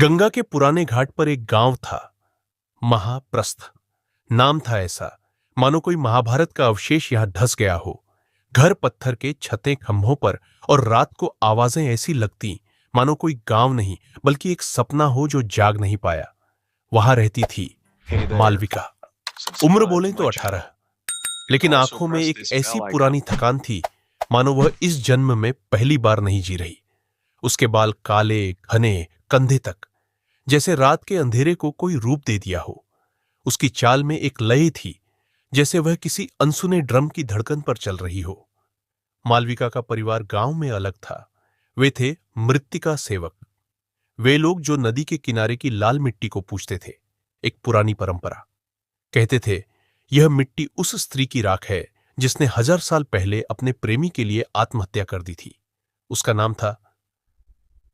गंगा के पुराने घाट पर एक गांव था, महाप्रस्थ नाम था। ऐसा मानो कोई महाभारत का अवशेष यहां धंस गया हो। घर पत्थर के, छतें खंभों पर, और रात को आवाजें ऐसी लगती मानो कोई गांव नहीं बल्कि एक सपना हो जो जाग नहीं पाया। वहां रहती थी मालविका। उम्र बोले तो 18, लेकिन आंखों में एक ऐसी पुरानी थकान थी मानो वह इस जन्म में पहली बार नहीं जी रही। उसके बाल काले, घने, कंधे तक, जैसे रात के अंधेरे को कोई रूप दे दिया हो। उसकी चाल में एक लय थी, जैसे वह किसी अनसुने ड्रम की धड़कन पर चल रही हो। मालविका का परिवार गांव में अलग था। वे थे मृत्तिका सेवक, वे लोग जो नदी के किनारे की लाल मिट्टी को पूजते थे। एक पुरानी परंपरा। कहते थे यह मिट्टी उस स्त्री की राख है जिसने 1000 साल पहले अपने प्रेमी के लिए आत्महत्या कर दी थी। उसका नाम था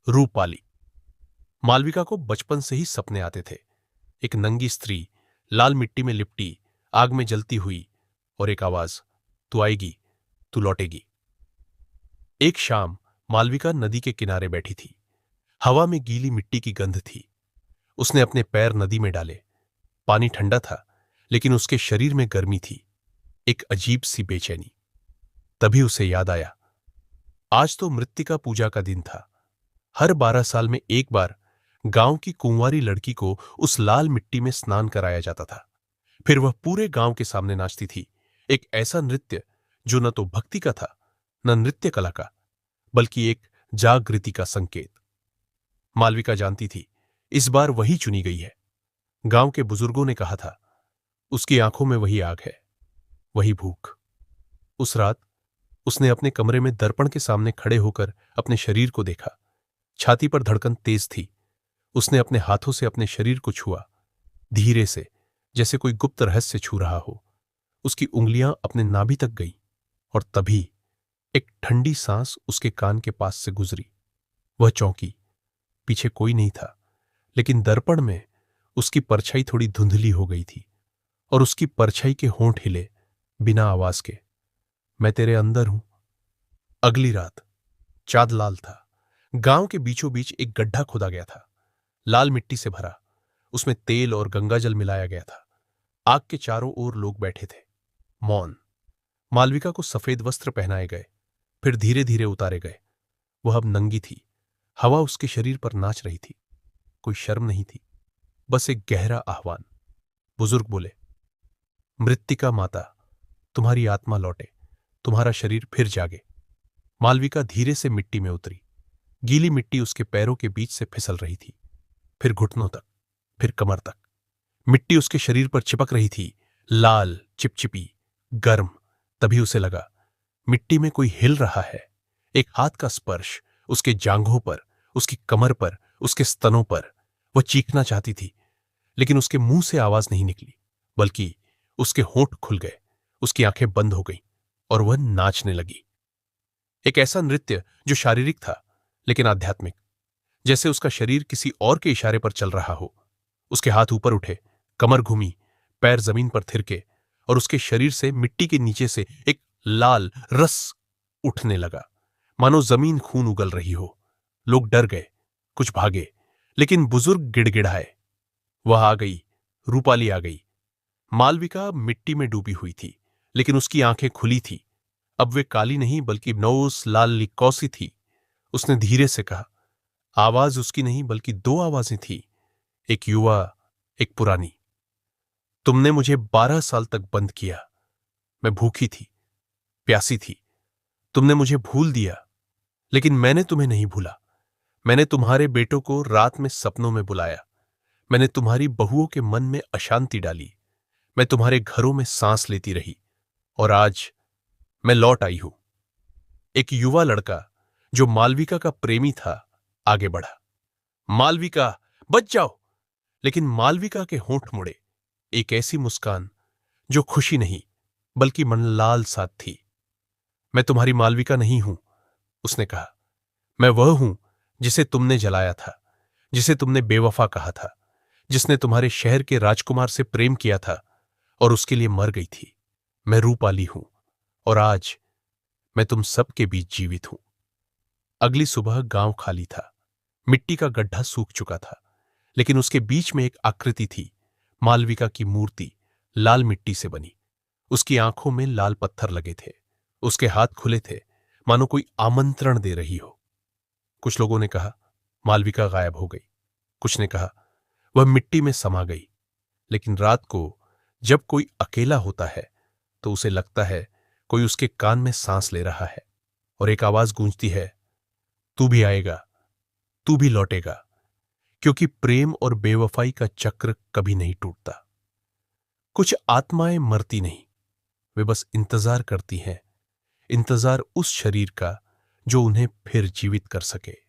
रूपाली। मालविका को बचपन से ही सपने आते थे। एक नंगी स्त्री, लाल मिट्टी में लिपटी, आग में जलती हुई, और एक आवाज, तू आएगी, तू लौटेगी। एक शाम मालविका नदी के किनारे बैठी थी। हवा में गीली मिट्टी की गंध थी। उसने अपने पैर नदी में डाले। पानी ठंडा था, लेकिन उसके शरीर में गर्मी थी, एक अजीब सी बेचैनी। तभी उसे याद आया, आज तो मृत्तिका पूजा का दिन था। हर 12 साल में एक बार गांव की कुंवारी लड़की को उस लाल मिट्टी में स्नान कराया जाता था। फिर वह पूरे गांव के सामने नाचती थी, एक ऐसा नृत्य जो न तो भक्ति का था, न नृत्य कला का, बल्कि एक जागृति का संकेत। मालविका जानती थी इस बार वही चुनी गई है। गांव के बुजुर्गों ने कहा था, उसकी आंखों में वही आग है, वही भूख। उस रात उसने अपने कमरे में दर्पण के सामने खड़े होकर अपने शरीर को देखा। छाती पर धड़कन तेज थी। उसने अपने हाथों से अपने शरीर को छुआ, धीरे से, जैसे कोई गुप्त रहस्य छू रहा हो। उसकी उंगलियां अपने नाभि तक गईं, और तभी एक ठंडी सांस उसके कान के पास से गुजरी। वह चौंकी। पीछे कोई नहीं था, लेकिन दर्पण में उसकी परछाई थोड़ी धुंधली हो गई थी, और उसकी परछाई के होंठ हिले, बिना आवाज के। मैं तेरे अंदर हूं। अगली रात चाँद लाल था। गांव के बीचों बीच एक गड्ढा खोदा गया था, लाल मिट्टी से भरा। उसमें तेल और गंगाजल मिलाया गया था। आग के चारों ओर लोग बैठे थे, मौन। मालविका को सफेद वस्त्र पहनाए गए, फिर धीरे धीरे उतारे गए। वह अब नंगी थी। हवा उसके शरीर पर नाच रही थी। कोई शर्म नहीं थी, बस एक गहरा आह्वान। बुजुर्ग बोले, मृत्तिका माता, तुम्हारी आत्मा लौटे, तुम्हारा शरीर फिर जागे। मालविका धीरे से मिट्टी में उतरी। गीली मिट्टी उसके पैरों के बीच से फिसल रही थी, फिर घुटनों तक, फिर कमर तक। मिट्टी उसके शरीर पर चिपक रही थी, लाल, चिपचिपी, गर्म। तभी उसे लगा मिट्टी में कोई हिल रहा है। एक हाथ का स्पर्श उसके जांघों पर, उसकी कमर पर, उसके स्तनों पर। वह चीखना चाहती थी, लेकिन उसके मुंह से आवाज नहीं निकली, बल्कि उसके होंठ खुल गए, उसकी आंखें बंद हो गईं, और वह नाचने लगी। एक ऐसा नृत्य जो शारीरिक था, लेकिन आध्यात्मिक, जैसे उसका शरीर किसी और के इशारे पर चल रहा हो। उसके हाथ ऊपर उठे, कमर घूमी, पैर जमीन पर थिरके, और उसके शरीर से, मिट्टी के नीचे से एक लाल रस उठने लगा, मानो जमीन खून उगल रही हो। लोग डर गए, कुछ भागे, लेकिन बुजुर्ग गिड़गिड़ाए, वह आ गई, रूपाली आ गई। मालविका मिट्टी में डूबी हुई थी, लेकिन उसकी आंखें खुली थी। अब वे काली नहीं बल्कि नौस लाल लिकौसी थी। उसने धीरे से कहा। आवाज उसकी नहीं बल्कि 2 आवाजें थी, एक युवा, एक पुरानी। तुमने मुझे 12 साल तक बंद किया। मैं भूखी थी, प्यासी थी। तुमने मुझे भूल दिया, लेकिन मैंने तुम्हें नहीं भूला। मैंने तुम्हारे बेटों को रात में सपनों में बुलाया। मैंने तुम्हारी बहुओं के मन में अशांति डाली। मैं तुम्हारे घरों में सांस लेती रही, और आज मैं लौट आई हूं। एक युवा लड़का जो मालविका का प्रेमी था, आगे बढ़ा। मालविका, बच जाओ! लेकिन मालविका के होंठ मुड़े, एक ऐसी मुस्कान जो खुशी नहीं बल्कि मनलाल साथ थी। मैं तुम्हारी मालविका नहीं हूं, उसने कहा। मैं वह हूं जिसे तुमने जलाया था, जिसे तुमने बेवफा कहा था, जिसने तुम्हारे शहर के राजकुमार से प्रेम किया था और उसके लिए मर गई थी। मैं रूपाली हूं, और आज मैं तुम सबके बीच जीवित हूं। अगली सुबह गांव खाली था। मिट्टी का गड्ढा सूख चुका था। लेकिन उसके बीच में एक आकृति थी, मालविका की मूर्ति, लाल मिट्टी से बनी। उसकी आंखों में लाल पत्थर लगे थे। उसके हाथ खुले थे, मानो कोई आमंत्रण दे रही हो। कुछ लोगों ने कहा मालविका गायब हो गई। कुछ ने कहा वह मिट्टी में समा गई। लेकिन रात को जब कोई अकेला होता है तो उसे लगता है कोई उसके कान में सांस ले रहा है और एक आवाज गूंजती है, तू भी आएगा, तू भी लौटेगा। क्योंकि प्रेम और बेवफाई का चक्र कभी नहीं टूटता। कुछ आत्माएं मरती नहीं, वे बस इंतजार करती हैं, इंतजार उस शरीर का जो उन्हें फिर जीवित कर सके।